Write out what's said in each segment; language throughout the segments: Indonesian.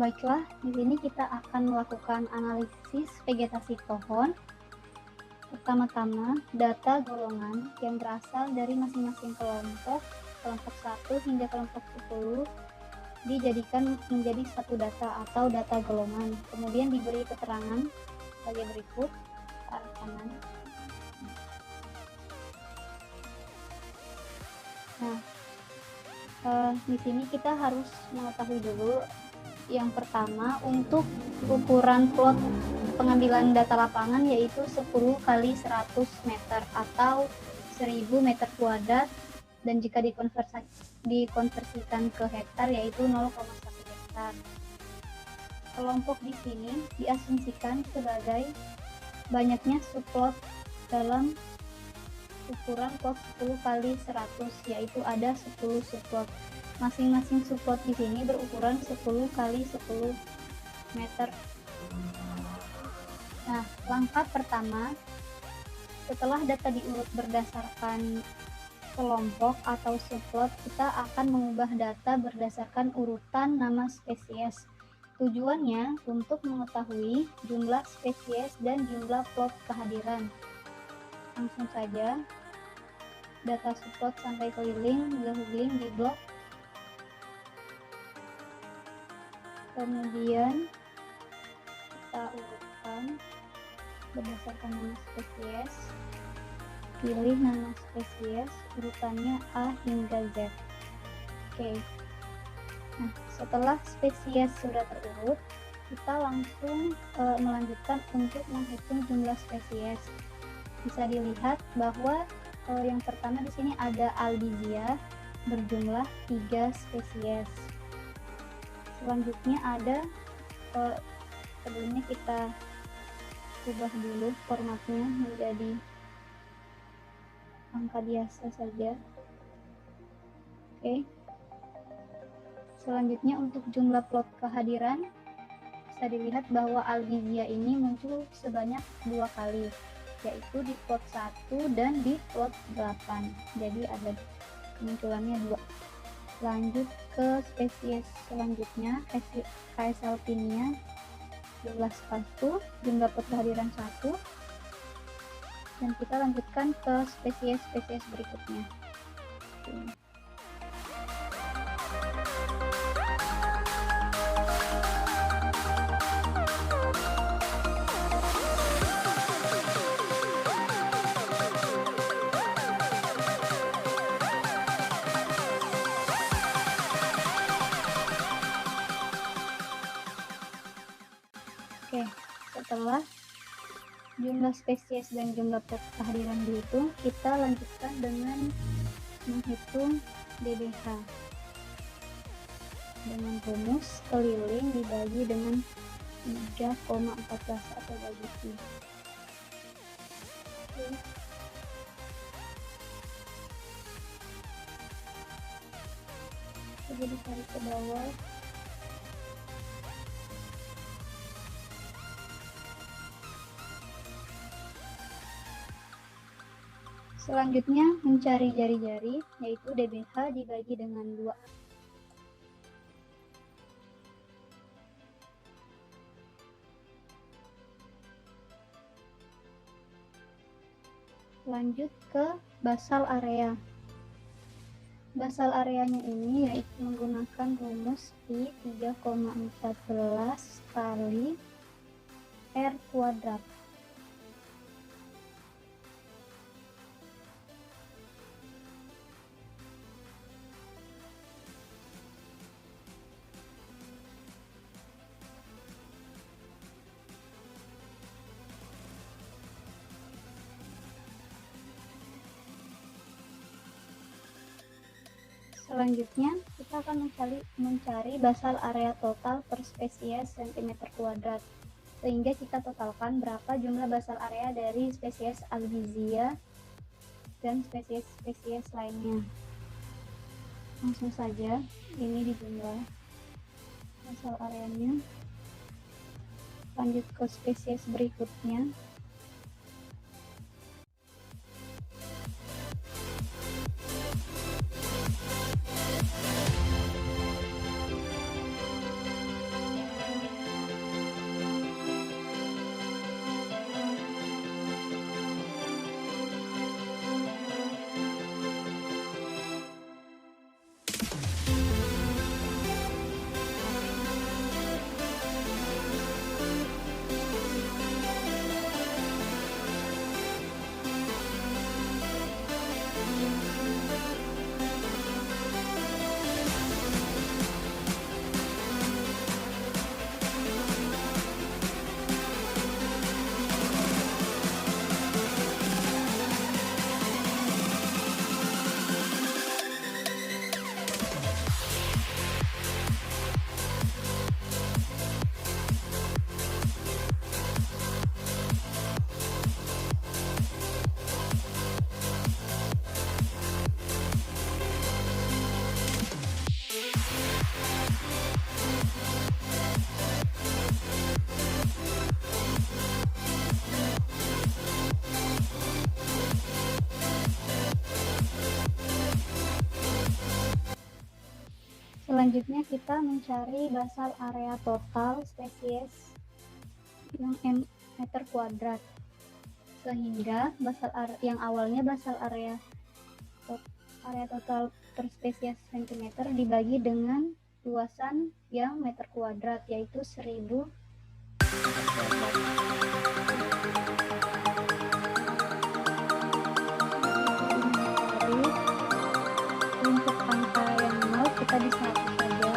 Baiklah, di sini kita akan melakukan analisis vegetasi pohon. Pertama-tama, data golongan yang berasal dari masing-masing kelompok 1 hingga kelompok 10 dijadikan menjadi satu data atau data golongan. Kemudian diberi keterangan sebagai berikut, ke arah kanan. Nah, di sini kita harus mengetahui dulu yang pertama untuk ukuran plot pengambilan data lapangan yaitu 10 kali 100 meter atau 1000 meter kuadrat, dan jika dikonversikan ke hektar yaitu 0,1 hektar. Kelompok di sini diasumsikan sebagai banyaknya subplot dalam ukuran plot 10 kali 100, yaitu ada 10 subplot. Masing-masing subplot di sini berukuran 10 kali 10 meter. Nah, langkah pertama, setelah data diurut berdasarkan kelompok atau subplot, kita akan mengubah data berdasarkan urutan nama spesies. Tujuannya untuk mengetahui jumlah spesies dan jumlah plot kehadiran. Langsung saja, data subplot sampai keliling, googling di blok. Kemudian kita urutkan berdasarkan nama spesies. Pilih nama spesies, urutannya A hingga Z. Oke. Nah, setelah spesies sudah terurut, kita langsung melanjutkan untuk menghitung jumlah spesies. Bisa dilihat bahwa yang pertama di sini ada Albizia berjumlah 3 spesies. Selanjutnya ada sebelumnya kita ubah dulu formatnya menjadi angka biasa saja. Oke. Selanjutnya untuk jumlah plot kehadiran, bisa dilihat bahwa Albizia ini muncul sebanyak 2 kali, yaitu di plot 1 dan di plot 8. Jadi ada kemunculannya 2. Lanjut ke spesies selanjutnya, Caesalpinia, jumlah 1, jumlah plot kehadiran 1. Dan kita lanjutkan ke spesies-spesies berikutnya. Oke, setelah jumlah spesies dan jumlah plot kehadiran dihitung, kita lanjutkan dengan menghitung DBH dengan rumus keliling dibagi dengan 3,14 atau bagi 3. Oke. Coba ditarik ke bawah. Selanjutnya mencari jari-jari, yaitu DBH dibagi dengan 2. Lanjut ke basal area. Basal areanya ini yaitu menggunakan rumus I 3,14 kali R kuadrat. Selanjutnya, kita akan mencari basal area total per spesies cm kuadrat, sehingga kita totalkan berapa jumlah basal area dari spesies Albizia dan spesies-spesies lainnya. Langsung saja, ini dijumlah basal areanya. Lanjut ke spesies berikutnya. Selanjutnya kita mencari basal area total spesies yang meter kuadrat, sehingga yang awalnya basal area total per spesies cm dibagi dengan luasan yang meter kuadrat, yaitu 1000 meter kuadrat. Untuk angka yang 0 kita bisa hapus saja.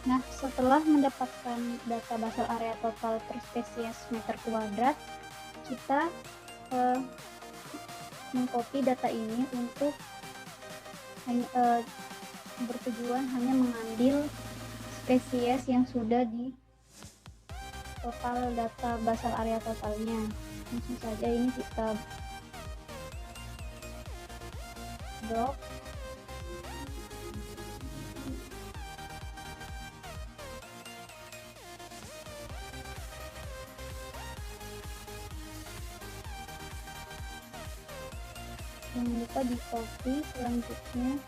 Nah, setelah mendapatkan data basal area total per spesies meter kuadrat, kita mengcopy data ini untuk bertujuan hanya mengambil spesies yang sudah di total data basal area totalnya. Langsung saja ini kita drop. Jangan lupa di copy selanjutnya.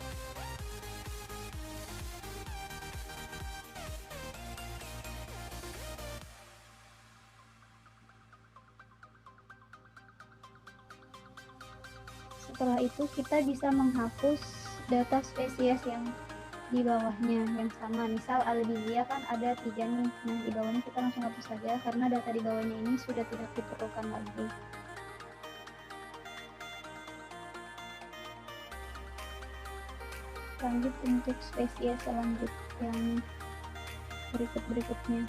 Setelah itu kita bisa menghapus data spesies yang di bawahnya yang sama. Misal Albizia kan ada 3 nih, nah di bawahnya kita langsung hapus saja karena data di bawahnya ini sudah tidak diperlukan lagi. Lanjut untuk spesies selanjutnya yang berikutnya.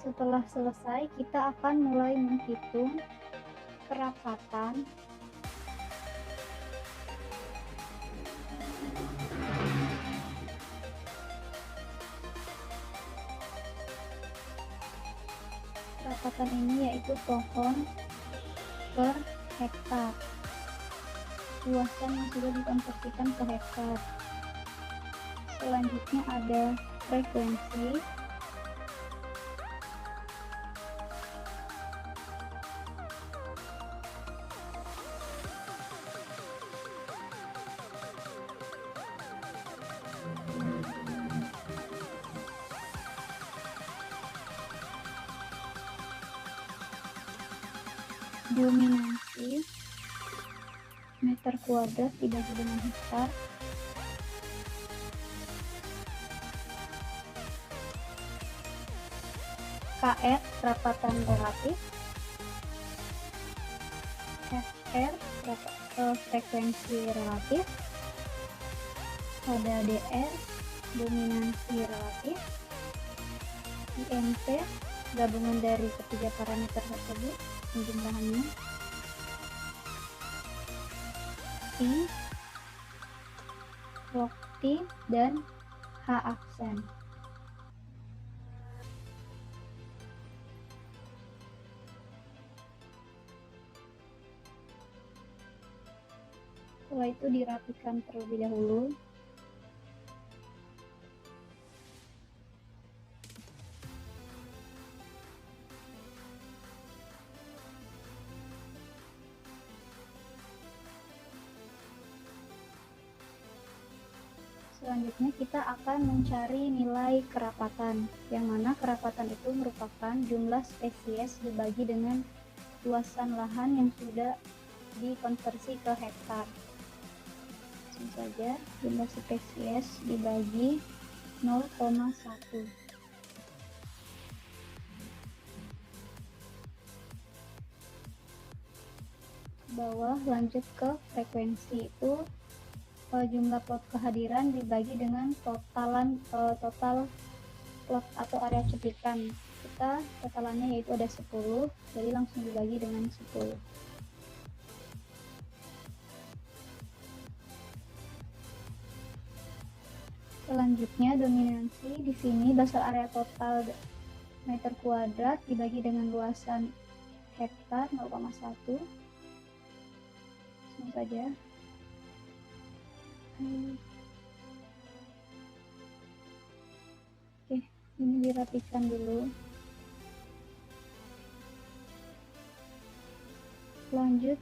Setelah selesai, kita akan mulai menghitung kerapatan ini, yaitu pohon per hektar, luasan yang sudah dikonversikan ke hektar. Selanjutnya ada frekuensi, dominansi meter kuadrat dibagi dengan hektar, KR kerapatan relatif, FR frekuensi relatif, ada DR dominansi relatif, IMP gabungan dari ketiga parameter tersebut penjumlahannya, P log T dan H aksen. Setelah itu dirapikan terlebih dahulu. Selanjutnya kita akan mencari nilai kerapatan, yang mana kerapatan itu merupakan jumlah spesies dibagi dengan luasan lahan yang sudah dikonversi ke hektar. Langsung saja jumlah spesies dibagi 0,1. bawah, lanjut ke frekuensi. Itu jumlah plot kehadiran dibagi dengan total plot atau area cuplikan. Kita totalannya yaitu ada 10, jadi langsung dibagi dengan 10. Selanjutnya dominansi, di sini dasar area total meter kuadrat dibagi dengan luasan hektar 0,1. Langsung saja. Oke, ini dirapikan dulu. Lanjut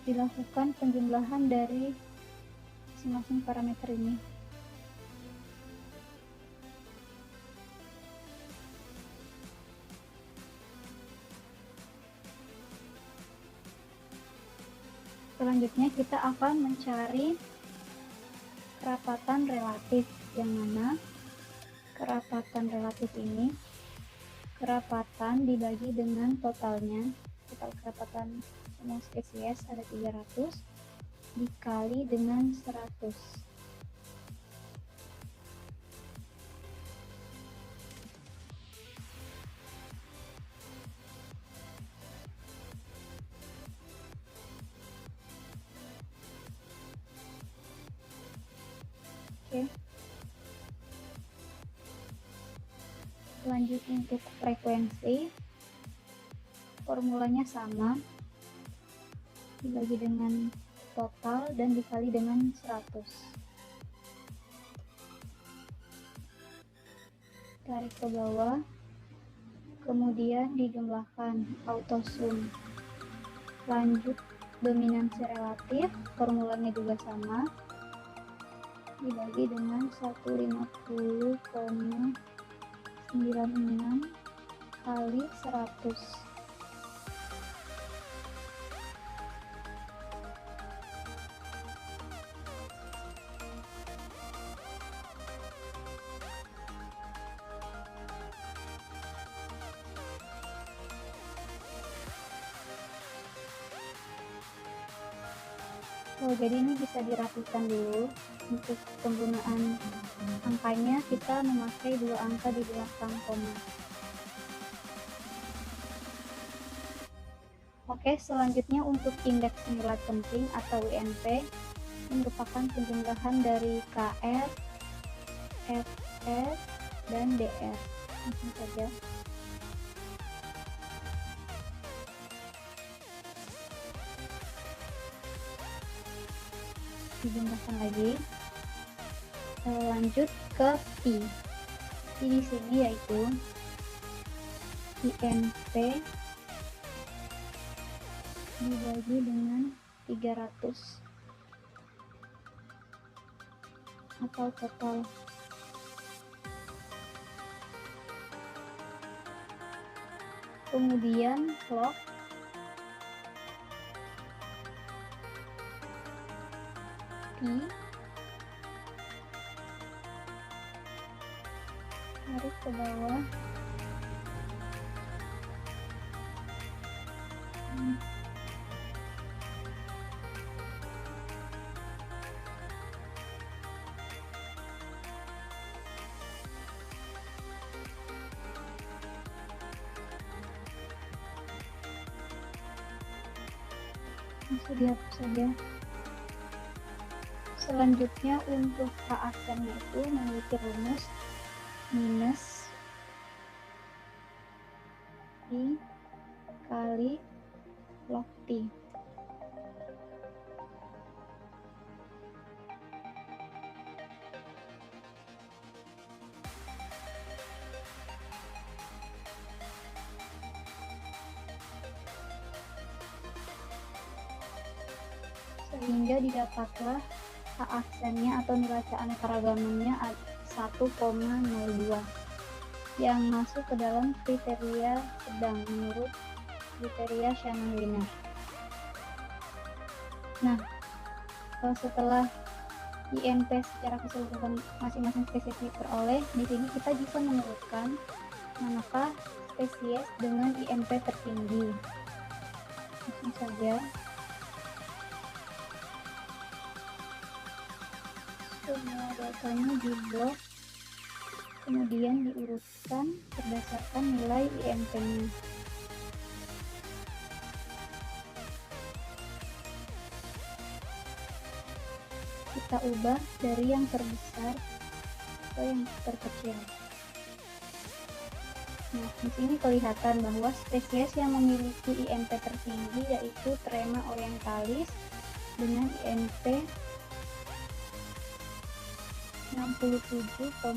dilakukan penjumlahan dari masing-masing parameter ini. Selanjutnya kita akan mencari kerapatan relatif, yang mana kerapatan relatif ini kerapatan dibagi dengan totalnya. Total kerapatan semua spesies ada 300 dikali dengan 100. Oke. Lanjut untuk frekuensi, formulanya sama, dibagi dengan total dan dikali dengan 100. Tarik ke bawah, kemudian dijumlahkan auto sum. Lanjut dominansi relatif, formulanya juga sama, dibagi dengan 150,96 kali 100. Jadi ini bisa dirapikan dulu. Untuk penggunaan angkanya kita memakai 2 angka di belakang koma. Oke, selanjutnya untuk indeks nilai penting atau INP merupakan penjumlahan dari KR, FR, dan DR. Langsung saja. Dijumlahkan lagi. Lanjut ke Pi. Pi di sini yaitu INP dibagi dengan 300 atau total. Kemudian log Pi, tarik ke bawah, bisa dihapus saja. Selanjutnya untuk K aksennya itu memiliki rumus minus I kali log T. Sehingga didapatlah K aksennya atau nilai keanekaragamannya 1,02 yang masuk ke dalam kriteria sedang menurut kriteria Shannon-Wiener. Nah, setelah INP secara keseluruhan masing-masing spesies diperoleh, di sini kita bisa menurutkan manakah spesies dengan INP tertinggi. Langsung saja. semua datanya di blok, kemudian diurutkan berdasarkan nilai IMP-nya. Kita ubah dari yang terbesar ke yang terkecil. Nah, di sini kelihatan bahwa spesies yang memiliki IMP tertinggi yaitu Trema orientalis dengan IMP 67,26%.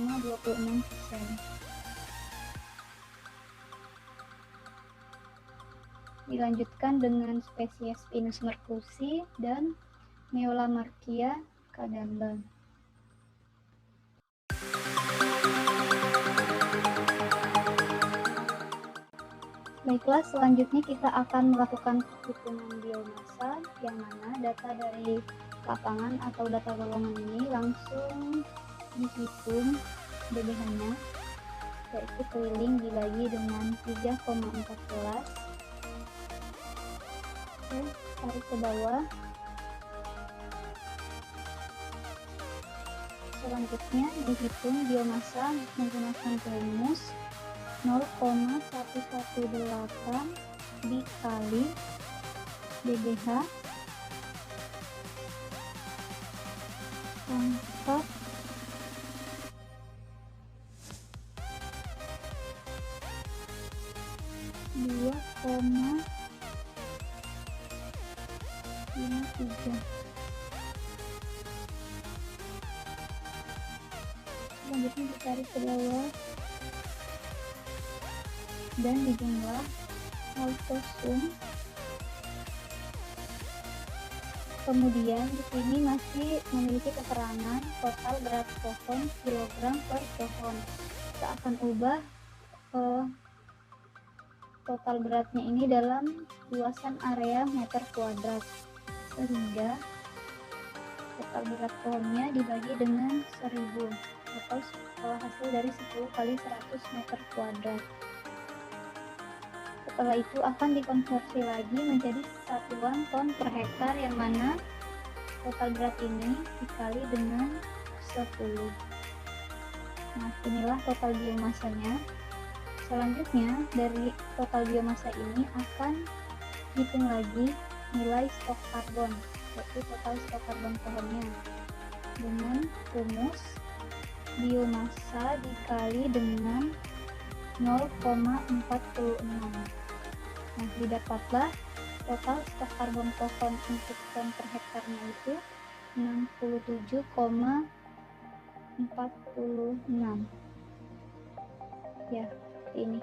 Dilanjutkan dengan spesies Pinus mercusi dan Neolamarkia cadamba. Baiklah, selanjutnya kita akan melakukan perhitungan biomasa, yang mana data dari lapangan atau data golongan ini langsung dihitung DBH-nya, yaitu keliling dibagi dengan 3,14. Oke, tarik ke bawah. Selanjutnya dihitung biomasa menggunakan rumus 0,118 dikali DBH pangkat 2,53. Selanjutnya ditarik ke bawah dan dijumlah autosum. Kemudian di sini masih memiliki keterangan total berat pohon kilogram per pohon. Kita akan ubah total beratnya ini dalam luasan area meter kuadrat, sehingga total berat pohonnya dibagi dengan 1000 atau hasil dari 10 kali 100 meter kuadrat. Setelah itu akan dikonversi lagi menjadi satuan ton per hektar, yang mana total berat ini dikali dengan 10. Nah, inilah total biomasanya. Selanjutnya dari total biomasa ini akan hitung lagi nilai stok karbon, yaitu total stok karbon pohonnya, dengan rumus biomasa dikali dengan 0,46. Nah, didapatlah total stok karbon pohon untuk ton per hektarnya itu 67,46. Ya, seperti ini.